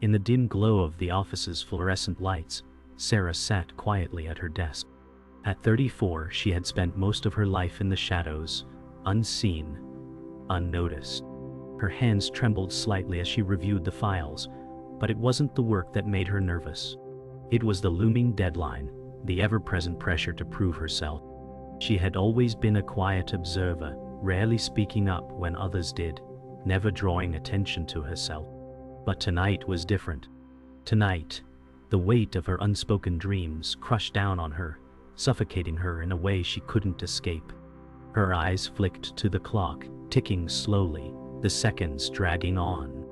In the dim glow of the office's fluorescent lights, Sarah sat quietly at her desk. At 34, she had spent most of her life in the shadows, unseen, unnoticed. Her hands trembled slightly as she reviewed the files, but it wasn't the work that made her nervous. It was the looming deadline, the ever-present pressure to prove herself. She had always been a quiet observer, rarely speaking up when others did, never drawing attention to herself. But tonight was different. Tonight, the weight of her unspoken dreams crushed down on her, suffocating her in a way she couldn't escape. Her eyes flicked to the clock, ticking slowly, the seconds dragging on.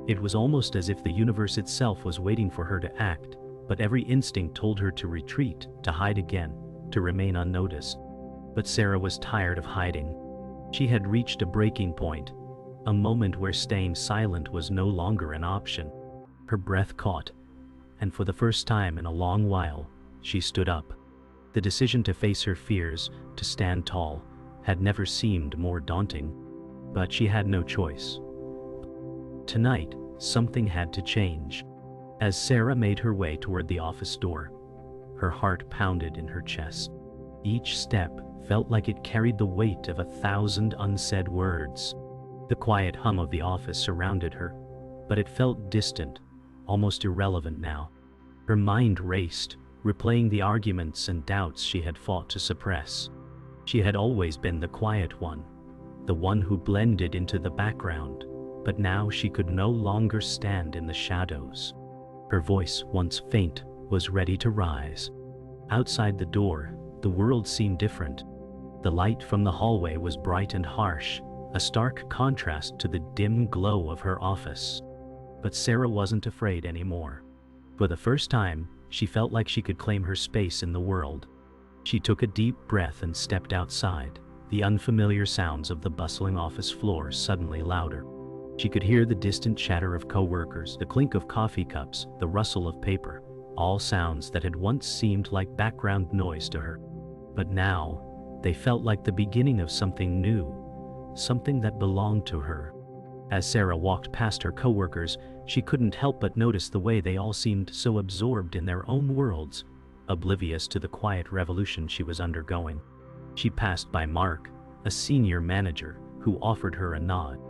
It was almost as if the universe itself was waiting for her to act, but every instinct told her to retreat, to hide again, to remain unnoticed. But Sarah was tired of hiding. She had reached a breaking point, a moment where staying silent was no longer an option. Her breath caught, and for the first time in a long while, she stood up. The decision to face her fears, to stand tall, had never seemed more daunting. But she had no choice. Tonight, something had to change. As Sarah made her way toward the office door, her heart pounded in her chest. Each step felt like it carried the weight of 1,000 unsaid words. The quiet hum of the office surrounded her, but it felt distant, almost irrelevant now. Her mind raced, replaying the arguments and doubts she had fought to suppress. She had always been the quiet one, the one who blended into the background, but now she could no longer stand in the shadows. Her voice, once faint, was ready to rise. Outside the door, the world seemed different. The light from the hallway was bright and harsh, a stark contrast to the dim glow of her office. But Sarah wasn't afraid anymore. For the first time, she felt like she could claim her space in the world. She took a deep breath and stepped outside, the unfamiliar sounds of the bustling office floor suddenly louder. She could hear the distant chatter of coworkers, the clink of coffee cups, the rustle of paper, all sounds that had once seemed like background noise to her. But now, they felt like the beginning of something new, something that belonged to her. As Sarah walked past her coworkers, she couldn't help but notice the way they all seemed so absorbed in their own worlds, oblivious to the quiet revolution she was undergoing. She passed by Mark, a senior manager, who offered her a nod.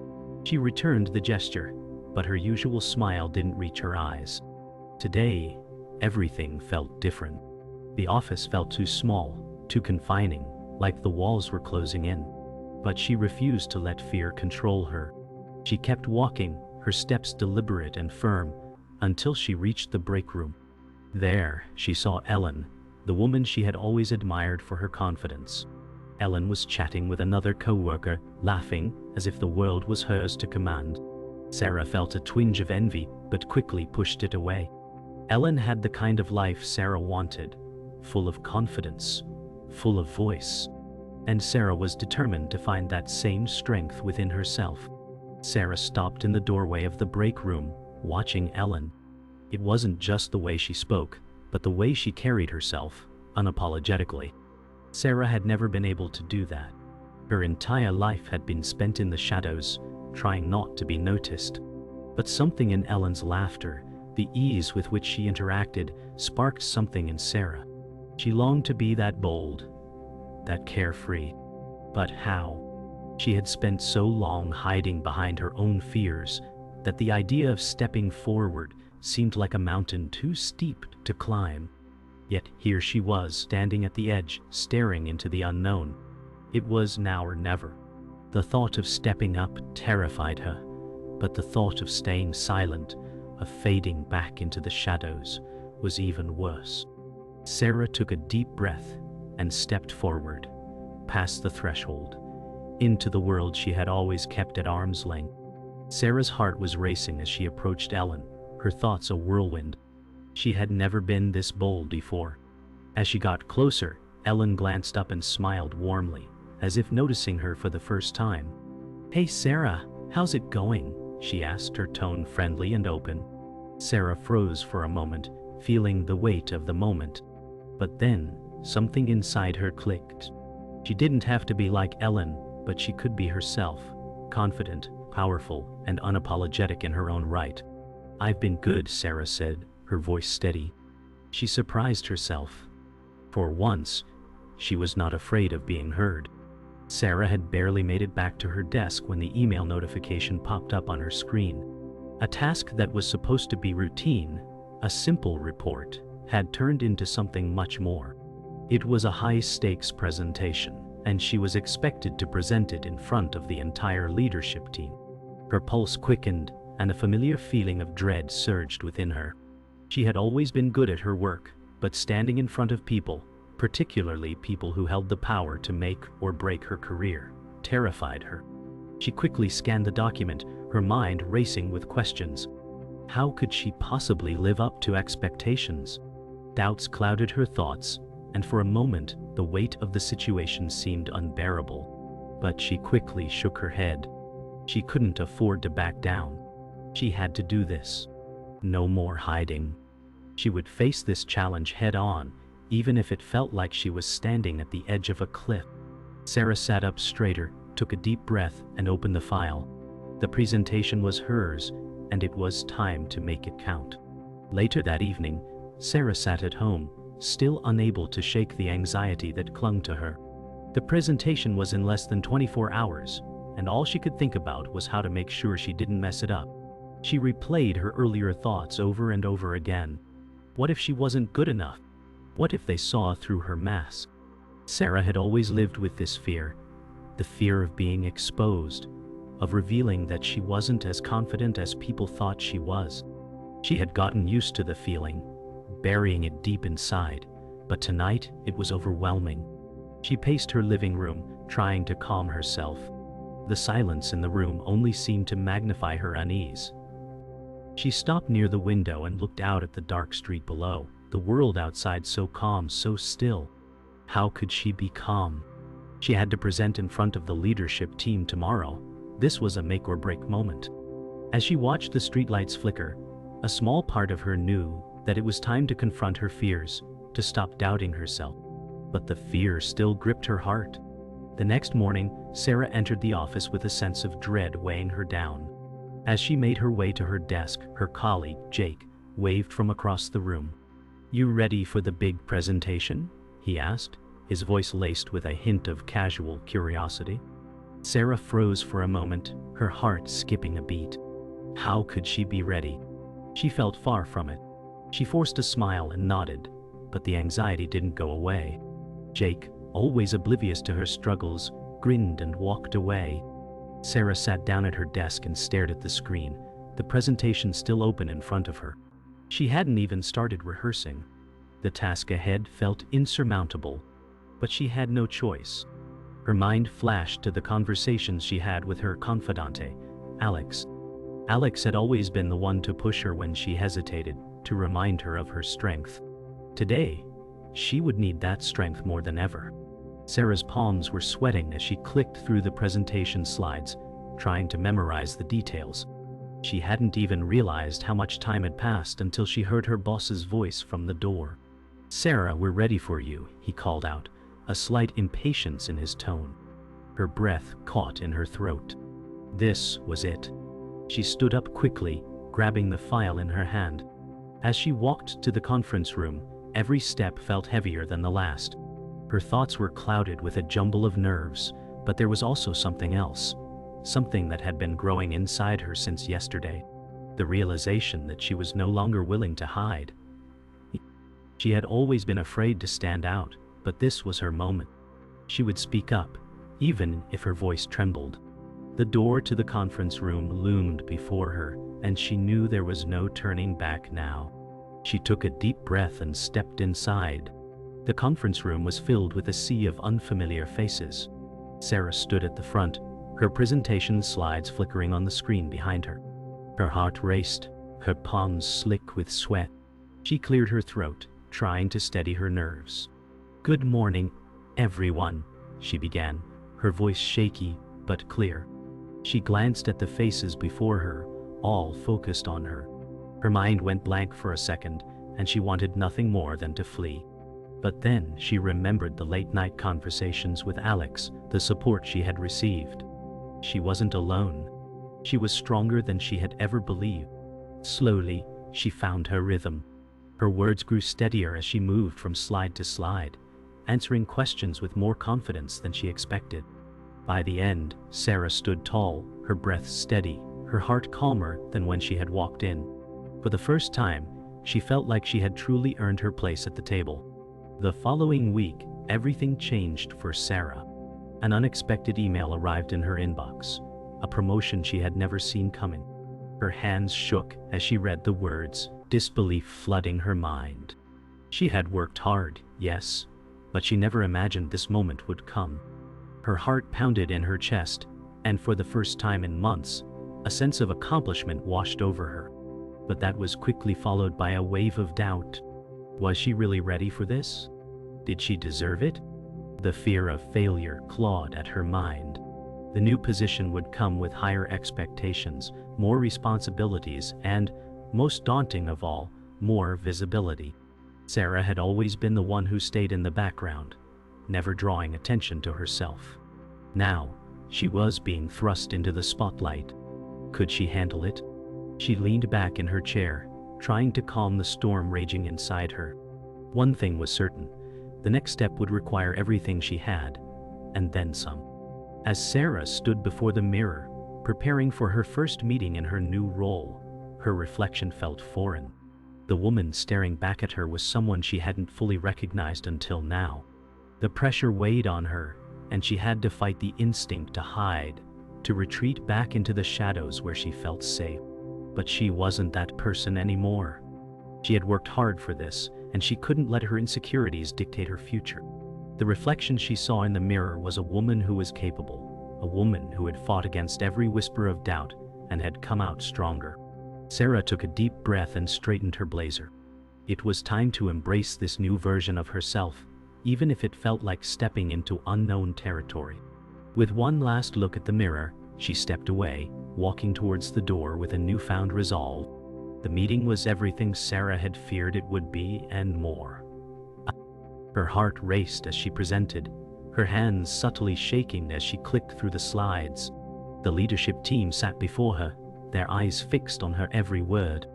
She returned the gesture, but her usual smile didn't reach her eyes. Today, everything felt different. The office felt too small, too confining, like the walls were closing in. But she refused to let fear control her. She kept walking, her steps deliberate and firm, until she reached the break room. There, she saw Ellen, the woman she had always admired for her confidence. Ellen was chatting with another coworker, laughing as if the world was hers to command. Sarah felt a twinge of envy, but quickly pushed it away. Ellen had the kind of life Sarah wanted, full of confidence, full of voice. And Sarah was determined to find that same strength within herself. Sarah stopped in the doorway of the break room, watching Ellen. It wasn't just the way she spoke, but the way she carried herself, unapologetically. Sarah had never been able to do that. Her entire life had been spent in the shadows, trying not to be noticed. But something in Ellen's laughter, the ease with which she interacted, sparked something in Sarah. She longed to be that bold, that carefree. But how? She had spent so long hiding behind her own fears that the idea of stepping forward seemed like a mountain too steep to climb. Yet here she was, standing at the edge, staring into the unknown. It was now or never. The thought of stepping up terrified her, but the thought of staying silent, of fading back into the shadows, was even worse. Sarah took a deep breath and stepped forward, past the threshold, into the world she had always kept at arm's length. Sarah's heart was racing as she approached Ellen, her thoughts a whirlwind. She had never been this bold before. As she got closer, Ellen glanced up and smiled warmly, as if noticing her for the first time. "Hey Sarah, how's it going?" she asked, her tone friendly and open. Sarah froze for a moment, feeling the weight of the moment. But then, something inside her clicked. She didn't have to be like Ellen, but she could be herself, confident, powerful, and unapologetic in her own right. "I've been good," Sarah said, her voice steady. She surprised herself. For once, she was not afraid of being heard. Sarah had barely made it back to her desk when the email notification popped up on her screen. A task that was supposed to be routine, a simple report, had turned into something much more. It was a high-stakes presentation, and she was expected to present it in front of the entire leadership team. Her pulse quickened, and a familiar feeling of dread surged within her. She had always been good at her work, but standing in front of people, particularly people who held the power to make or break her career, terrified her. She quickly scanned the document, her mind racing with questions. How could she possibly live up to expectations? Doubts clouded her thoughts, and for a moment, the weight of the situation seemed unbearable. But she quickly shook her head. She couldn't afford to back down. She had to do this. No more hiding. She would face this challenge head-on, even if it felt like she was standing at the edge of a cliff. Sarah sat up straighter, took a deep breath, and opened the file. The presentation was hers, and it was time to make it count. Later that evening, Sarah sat at home, still unable to shake the anxiety that clung to her. The presentation was in less than 24 hours, and all she could think about was how to make sure she didn't mess it up. She replayed her earlier thoughts over and over again. What if she wasn't good enough? What if they saw through her mask? Sarah had always lived with this fear, the fear of being exposed, of revealing that she wasn't as confident as people thought she was. She had gotten used to the feeling, burying it deep inside, but tonight it was overwhelming. She paced her living room, trying to calm herself. The silence in the room only seemed to magnify her unease. She stopped near the window and looked out at the dark street below, the world outside so calm, so still. How could she be calm? She had to present in front of the leadership team tomorrow. This was a make-or-break moment. As she watched the streetlights flicker, a small part of her knew that it was time to confront her fears, to stop doubting herself. But the fear still gripped her heart. The next morning, Sarah entered the office with a sense of dread weighing her down. As she made her way to her desk, her colleague, Jake, waved from across the room. "You ready for the big presentation?" he asked, his voice laced with a hint of casual curiosity. Sarah froze for a moment, her heart skipping a beat. How could she be ready? She felt far from it. She forced a smile and nodded, but the anxiety didn't go away. Jake, always oblivious to her struggles, grinned and walked away. Sarah sat down at her desk and stared at the screen, the presentation still open in front of her. She hadn't even started rehearsing. The task ahead felt insurmountable, but she had no choice. Her mind flashed to the conversations she had with her confidante, Alex. Alex had always been the one to push her when she hesitated, to remind her of her strength. Today, she would need that strength more than ever. Sarah's palms were sweating as she clicked through the presentation slides, trying to memorize the details. She hadn't even realized how much time had passed until she heard her boss's voice from the door. "Sarah, we're ready for you," he called out, a slight impatience in his tone. Her breath caught in her throat. This was it. She stood up quickly, grabbing the file in her hand. As she walked to the conference room, every step felt heavier than the last. Her thoughts were clouded with a jumble of nerves, but there was also something else, something that had been growing inside her since yesterday. The realization that she was no longer willing to hide. She had always been afraid to stand out, but this was her moment. She would speak up, even if her voice trembled. The door to the conference room loomed before her, and she knew there was no turning back now. She took a deep breath and stepped inside. The conference room was filled with a sea of unfamiliar faces. Sarah stood at the front, her presentation slides flickering on the screen behind her. Her heart raced, her palms slick with sweat. She cleared her throat, trying to steady her nerves. "Good morning, everyone," she began, her voice shaky but clear. She glanced at the faces before her, all focused on her. Her mind went blank for a second, and she wanted nothing more than to flee. But then she remembered the late-night conversations with Alex, the support she had received. She wasn't alone. She was stronger than she had ever believed. Slowly, she found her rhythm. Her words grew steadier as she moved from slide to slide, answering questions with more confidence than she expected. By the end, Sarah stood tall, her breath steady, her heart calmer than when she had walked in. For the first time, she felt like she had truly earned her place at the table. The following week, everything changed for Sarah. An unexpected email arrived in her inbox, a promotion she had never seen coming. Her hands shook as she read the words, disbelief flooding her mind. She had worked hard, yes, but she never imagined this moment would come. Her heart pounded in her chest, and for the first time in months, a sense of accomplishment washed over her. But that was quickly followed by a wave of doubt. Was she really ready for this? Did she deserve it? The fear of failure clawed at her mind. The new position would come with higher expectations, more responsibilities, and, most daunting of all, more visibility. Sarah had always been the one who stayed in the background, never drawing attention to herself. Now, she was being thrust into the spotlight. Could she handle it? She leaned back in her chair, trying to calm the storm raging inside her. One thing was certain: the next step would require everything she had, and then some. As Sarah stood before the mirror, preparing for her first meeting in her new role, her reflection felt foreign. The woman staring back at her was someone she hadn't fully recognized until now. The pressure weighed on her, and she had to fight the instinct to hide, to retreat back into the shadows where she felt safe. But she wasn't that person anymore. She had worked hard for this, and she couldn't let her insecurities dictate her future. The reflection she saw in the mirror was a woman who was capable, a woman who had fought against every whisper of doubt and had come out stronger. Sarah took a deep breath and straightened her blazer. It was time to embrace this new version of herself, even if it felt like stepping into unknown territory. With one last look at the mirror, she stepped away, walking towards the door with a newfound resolve. The meeting was everything Sarah had feared it would be and more. Her heart raced as she presented, her hands subtly shaking as she clicked through the slides. The leadership team sat before her, their eyes fixed on her every word.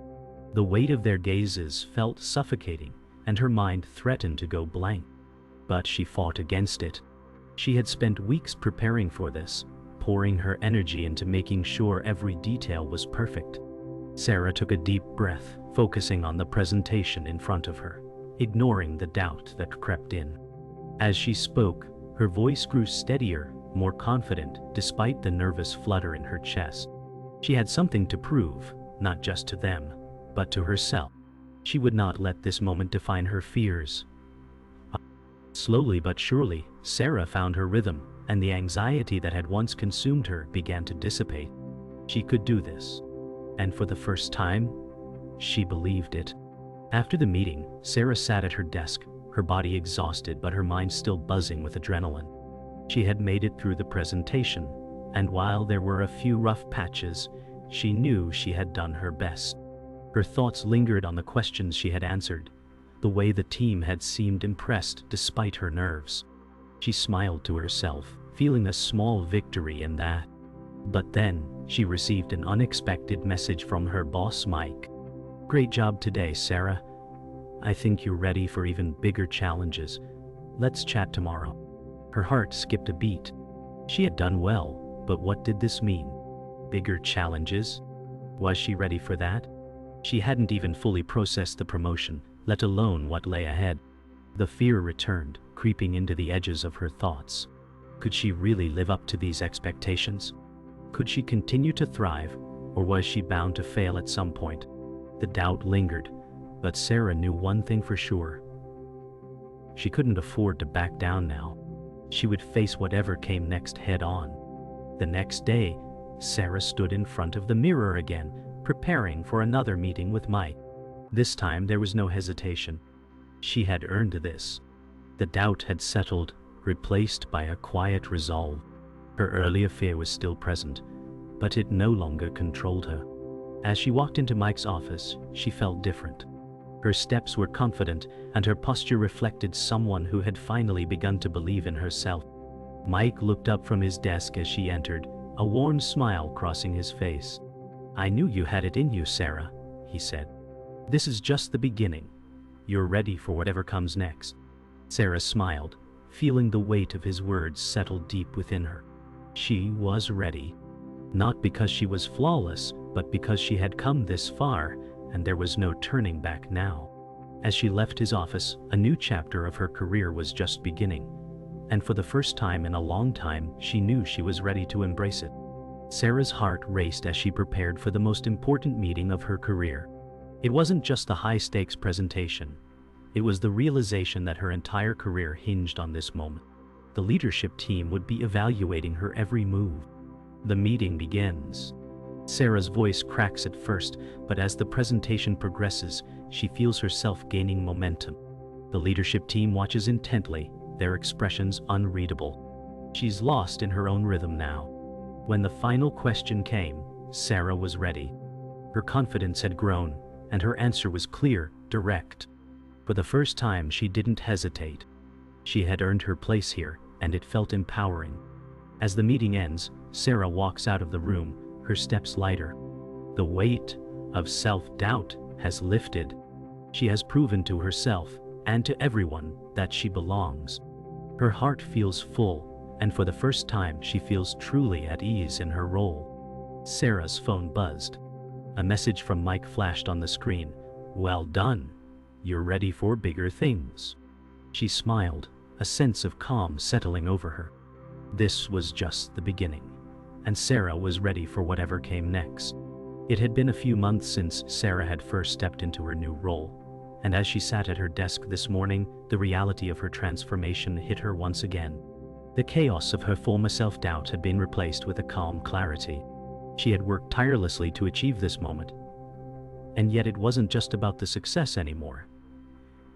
The weight of their gazes felt suffocating, and her mind threatened to go blank. But she fought against it. She had spent weeks preparing for this, pouring her energy into making sure every detail was perfect. Sarah took a deep breath, focusing on the presentation in front of her, ignoring the doubt that crept in. As she spoke, her voice grew steadier, more confident, despite the nervous flutter in her chest. She had something to prove, not just to them, but to herself. She would not let this moment define her fears. Slowly but surely, Sarah found her rhythm, and the anxiety that had once consumed her began to dissipate. She could do this. And for the first time, she believed it. After the meeting, Sarah sat at her desk, her body exhausted but her mind still buzzing with adrenaline. She had made it through the presentation, and while there were a few rough patches, she knew she had done her best. Her thoughts lingered on the questions she had answered, the way the team had seemed impressed despite her nerves. She smiled to herself, feeling a small victory in that. But then, she received an unexpected message from her boss, Mike. "Great job today, Sarah. I think you're ready for even bigger challenges. Let's chat tomorrow." Her heart skipped a beat. She had done well, but what did this mean? Bigger challenges? Was she ready for that? She hadn't even fully processed the promotion, let alone what lay ahead. The fear returned, creeping into the edges of her thoughts. Could she really live up to these expectations? Could she continue to thrive, or was she bound to fail at some point? The doubt lingered, but Sarah knew one thing for sure. She couldn't afford to back down now. She would face whatever came next head on. The next day, Sarah stood in front of the mirror again, preparing for another meeting with Mike. This time there was no hesitation. She had earned this. The doubt had settled, replaced by a quiet resolve. Her earlier fear was still present, but it no longer controlled her. As she walked into Mike's office, she felt different. Her steps were confident, and her posture reflected someone who had finally begun to believe in herself. Mike looked up from his desk as she entered, a warm smile crossing his face. "I knew you had it in you, Sarah," he said. "This is just the beginning. You're ready for whatever comes next." Sarah smiled, feeling the weight of his words settle deep within her. She was ready. Not because she was flawless, but because she had come this far, and there was no turning back now. As she left his office, a new chapter of her career was just beginning, and for the first time in a long time, she knew she was ready to embrace it. Sarah's heart raced as she prepared for the most important meeting of her career. It wasn't just a high-stakes presentation. It was the realization that her entire career hinged on this moment. The leadership team would be evaluating her every move. The meeting begins. Sarah's voice cracks at first, but as the presentation progresses, she feels herself gaining momentum. The leadership team watches intently, their expressions unreadable. She's lost in her own rhythm now. When the final question came, Sarah was ready. Her confidence had grown, and her answer was clear, direct. For the first time, she didn't hesitate. She had earned her place here, and it felt empowering. As the meeting ends, Sarah walks out of the room, her steps lighter. The weight of self-doubt has lifted. She has proven to herself, and to everyone, that she belongs. Her heart feels full, and for the first time she feels truly at ease in her role. Sarah's phone buzzed. A message from Mike flashed on the screen. "Well done. You're ready for bigger things." She smiled, a sense of calm settling over her. This was just the beginning, and Sarah was ready for whatever came next. It had been a few months since Sarah had first stepped into her new role, and as she sat at her desk this morning, the reality of her transformation hit her once again. The chaos of her former self-doubt had been replaced with a calm clarity. She had worked tirelessly to achieve this moment, and yet it wasn't just about the success anymore.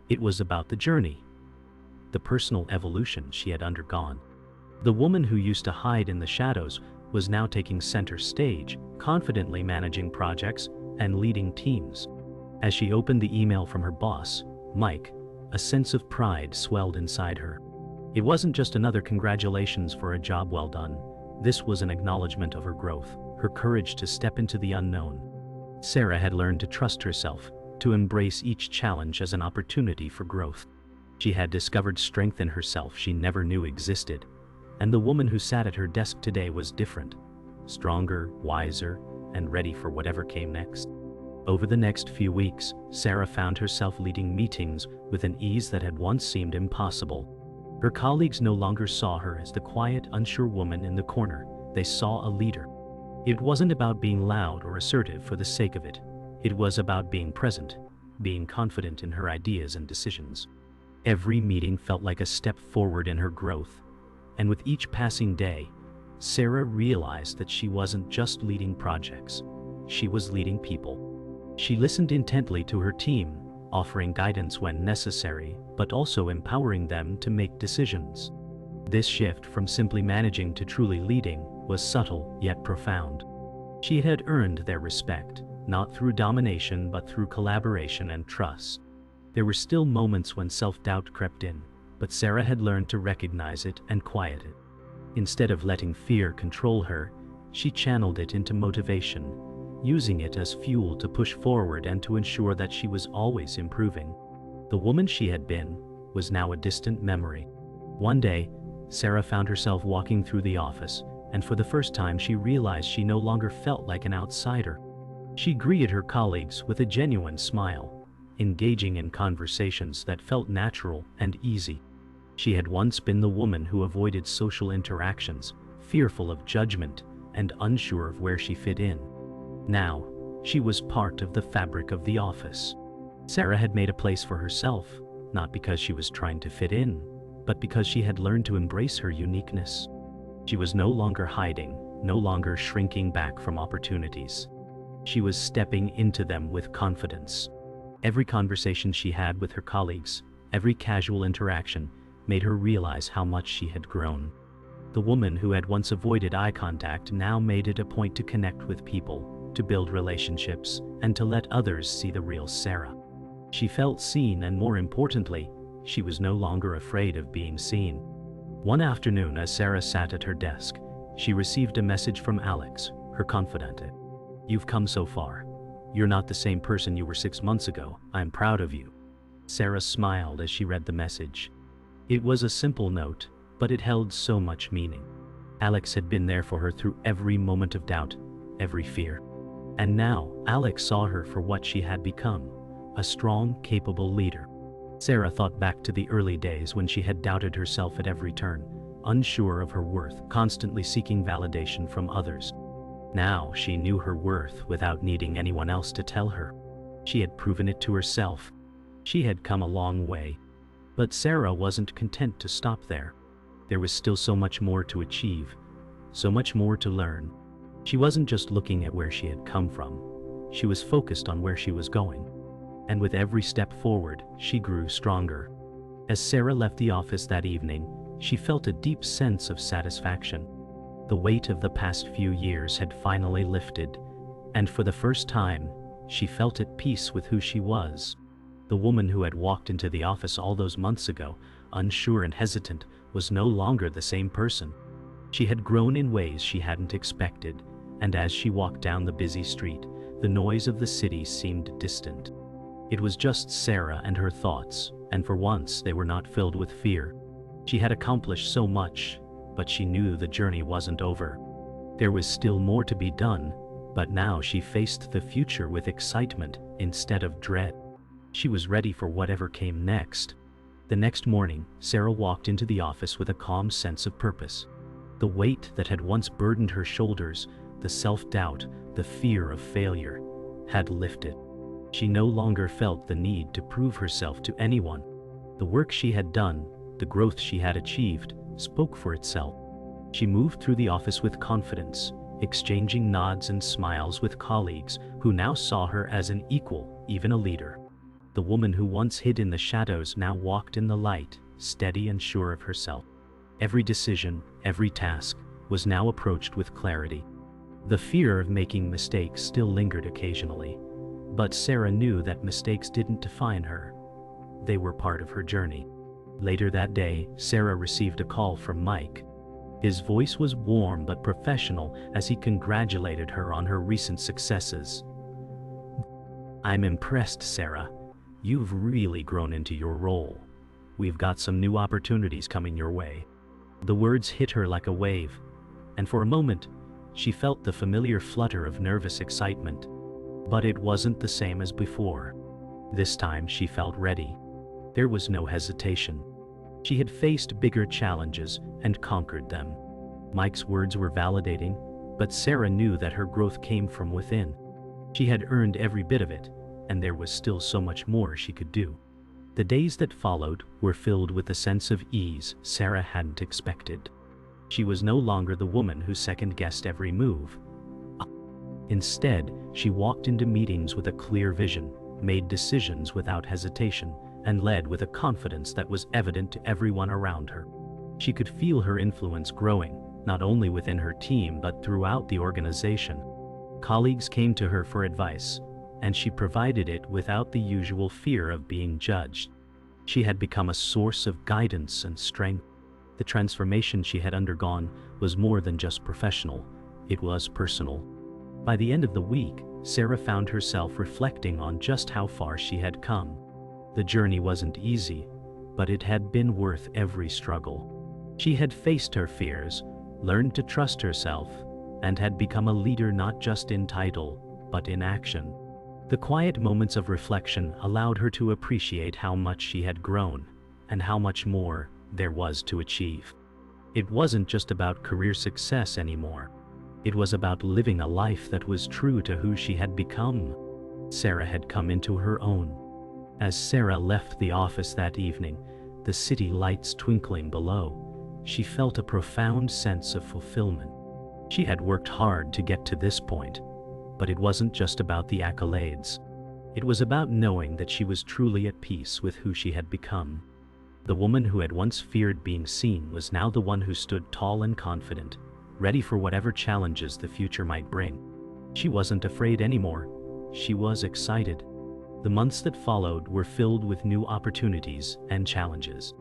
It was about the journey, the personal evolution she had undergone. The woman who used to hide in the shadows was now taking center stage, confidently managing projects and leading teams. As she opened the email from her boss, Mike, a sense of pride swelled inside her. It wasn't just another congratulations for a job well done. This was an acknowledgement of her growth, her courage to step into the unknown. Sarah had learned to trust herself, to embrace each challenge as an opportunity for growth. She had discovered strength in herself she never knew existed, and the woman who sat at her desk today was different, stronger, wiser, and ready for whatever came next. Over the next few weeks, Sarah found herself leading meetings with an ease that had once seemed impossible. Her colleagues no longer saw her as the quiet, unsure woman in the corner. They saw a leader. It wasn't about being loud or assertive for the sake of it. It was about being present, being confident in her ideas and decisions. Every meeting felt like a step forward in her growth, and with each passing day, Sarah realized that she wasn't just leading projects. She was leading people. She listened intently to her team, offering guidance when necessary, but also empowering them to make decisions. This shift from simply managing to truly leading was subtle yet profound. She had earned their respect, not through domination but through collaboration and trust. There were still moments when self-doubt crept in, but Sarah had learned to recognize it and quiet it. Instead of letting fear control her, she channeled it into motivation, using it as fuel to push forward and to ensure that she was always improving. The woman she had been was now a distant memory. One day, Sarah found herself walking through the office, and for the first time she realized she no longer felt like an outsider. She greeted her colleagues with a genuine smile, engaging in conversations that felt natural and easy. She had once been the woman who avoided social interactions, fearful of judgment and unsure of where she fit in. Now, she was part of the fabric of the office. Sarah had made a place for herself, not because she was trying to fit in, but because she had learned to embrace her uniqueness. She was no longer hiding, no longer shrinking back from opportunities. She was stepping into them with confidence. Every conversation she had with her colleagues, every casual interaction, made her realize how much she had grown. The woman who had once avoided eye contact now made it a point to connect with people, to build relationships, and to let others see the real Sarah. She felt seen, and more importantly, she was no longer afraid of being seen. One afternoon, as Sarah sat at her desk, she received a message from Alex, her confidant. "You've come so far. "You're not the same person you were 6 months ago. I'm proud of you." Sarah smiled as she read the message. It was a simple note, but it held so much meaning. Alex had been there for her through every moment of doubt, every fear. And now, Alex saw her for what she had become, a strong, capable leader. Sarah thought back to the early days when she had doubted herself at every turn, unsure of her worth, constantly seeking validation from others. Now she knew her worth without needing anyone else to tell her. She had proven it to herself. She had come a long way. But Sarah wasn't content to stop there. There was still so much more to achieve, so much more to learn. She wasn't just looking at where she had come from. She was focused on where she was going. And with every step forward, she grew stronger. As Sarah left the office that evening, she felt a deep sense of satisfaction. The weight of the past few years had finally lifted, and for the first time, she felt at peace with who she was. The woman who had walked into the office all those months ago, unsure and hesitant, was no longer the same person. She had grown in ways she hadn't expected, and as she walked down the busy street, the noise of the city seemed distant. It was just Sarah and her thoughts, and for once they were not filled with fear. She had accomplished so much, but she knew the journey wasn't over. There was still more to be done, but now she faced the future with excitement instead of dread. She was ready for whatever came next. The next morning, Sarah walked into the office with a calm sense of purpose. The weight that had once burdened her shoulders, the self-doubt, the fear of failure, had lifted. She no longer felt the need to prove herself to anyone. The work she had done, the growth she had achieved, spoke for itself. She moved through the office with confidence, exchanging nods and smiles with colleagues who now saw her as an equal, even a leader. The woman who once hid in the shadows now walked in the light, steady and sure of herself. Every decision, every task, was now approached with clarity. The fear of making mistakes still lingered occasionally, but Sarah knew that mistakes didn't define her. They were part of her journey. Later that day, Sarah received a call from Mike. His voice was warm but professional as he congratulated her on her recent successes. "I'm impressed, Sarah. You've really grown into your role. We've got some new opportunities coming your way." The words hit her like a wave, and for a moment, she felt the familiar flutter of nervous excitement. But it wasn't the same as before. This time she felt ready. There was no hesitation. She had faced bigger challenges and conquered them. Mike's words were validating, but Sarah knew that her growth came from within. She had earned every bit of it, and there was still so much more she could do. The days that followed were filled with a sense of ease Sarah hadn't expected. She was no longer the woman who second-guessed every move. Instead, she walked into meetings with a clear vision, made decisions without hesitation, and led with a confidence that was evident to everyone around her. She could feel her influence growing, not only within her team but throughout the organization. Colleagues came to her for advice, and she provided it without the usual fear of being judged. She had become a source of guidance and strength. The transformation she had undergone was more than just professional, it was personal. By the end of the week, Sarah found herself reflecting on just how far she had come. The journey wasn't easy, but it had been worth every struggle. She had faced her fears, learned to trust herself, and had become a leader not just in title, but in action. The quiet moments of reflection allowed her to appreciate how much she had grown, and how much more there was to achieve. It wasn't just about career success anymore. It was about living a life that was true to who she had become. Sarah had come into her own. As Sarah left the office that evening, the city lights twinkling below, she felt a profound sense of fulfillment. She had worked hard to get to this point, but it wasn't just about the accolades. It was about knowing that she was truly at peace with who she had become. The woman who had once feared being seen was now the one who stood tall and confident, ready for whatever challenges the future might bring. She wasn't afraid anymore. She was excited. The months that followed were filled with new opportunities and challenges.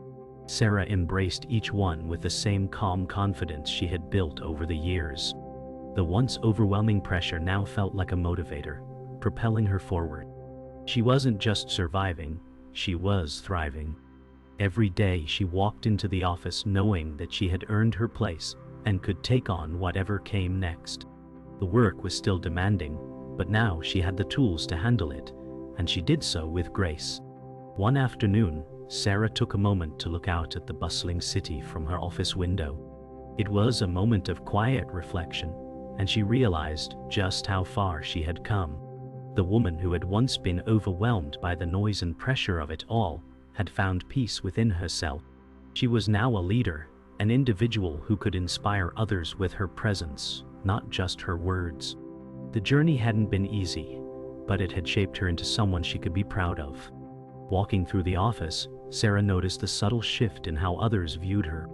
Sarah embraced each one with the same calm confidence she had built over the years. The once overwhelming pressure now felt like a motivator, propelling her forward. She wasn't just surviving, she was thriving. Every day she walked into the office knowing that she had earned her place and could take on whatever came next. The work was still demanding, but now she had the tools to handle it, and she did so with grace. One afternoon, Sarah took a moment to look out at the bustling city from her office window. It was a moment of quiet reflection, and she realized just how far she had come. The woman who had once been overwhelmed by the noise and pressure of it all had found peace within herself. She was now a leader, an individual who could inspire others with her presence, not just her words. The journey hadn't been easy, but it had shaped her into someone she could be proud of. Walking through the office, Sarah noticed the subtle shift in how others viewed her.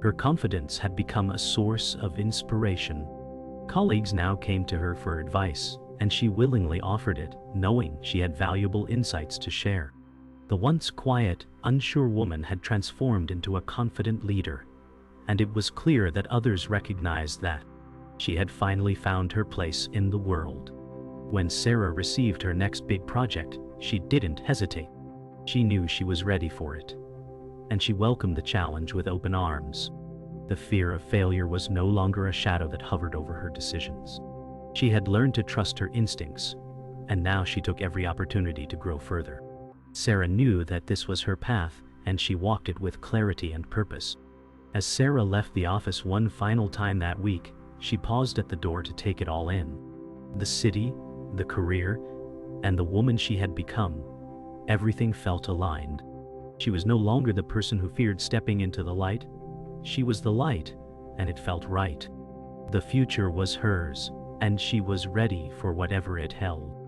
Her confidence had become a source of inspiration. Colleagues now came to her for advice, and she willingly offered it, knowing she had valuable insights to share. The once quiet, unsure woman had transformed into a confident leader, and it was clear that others recognized that she had finally found her place in the world. When Sarah received her next big project, she didn't hesitate. She knew she was ready for it, and she welcomed the challenge with open arms. The fear of failure was no longer a shadow that hovered over her decisions. She had learned to trust her instincts, and now she took every opportunity to grow further. Sarah knew that this was her path, and she walked it with clarity and purpose. As Sarah left the office one final time that week, she paused at the door to take it all in. The city, the career, and the woman she had become. Everything felt aligned. She was no longer the person who feared stepping into the light. She was the light, and it felt right. The future was hers, and she was ready for whatever it held.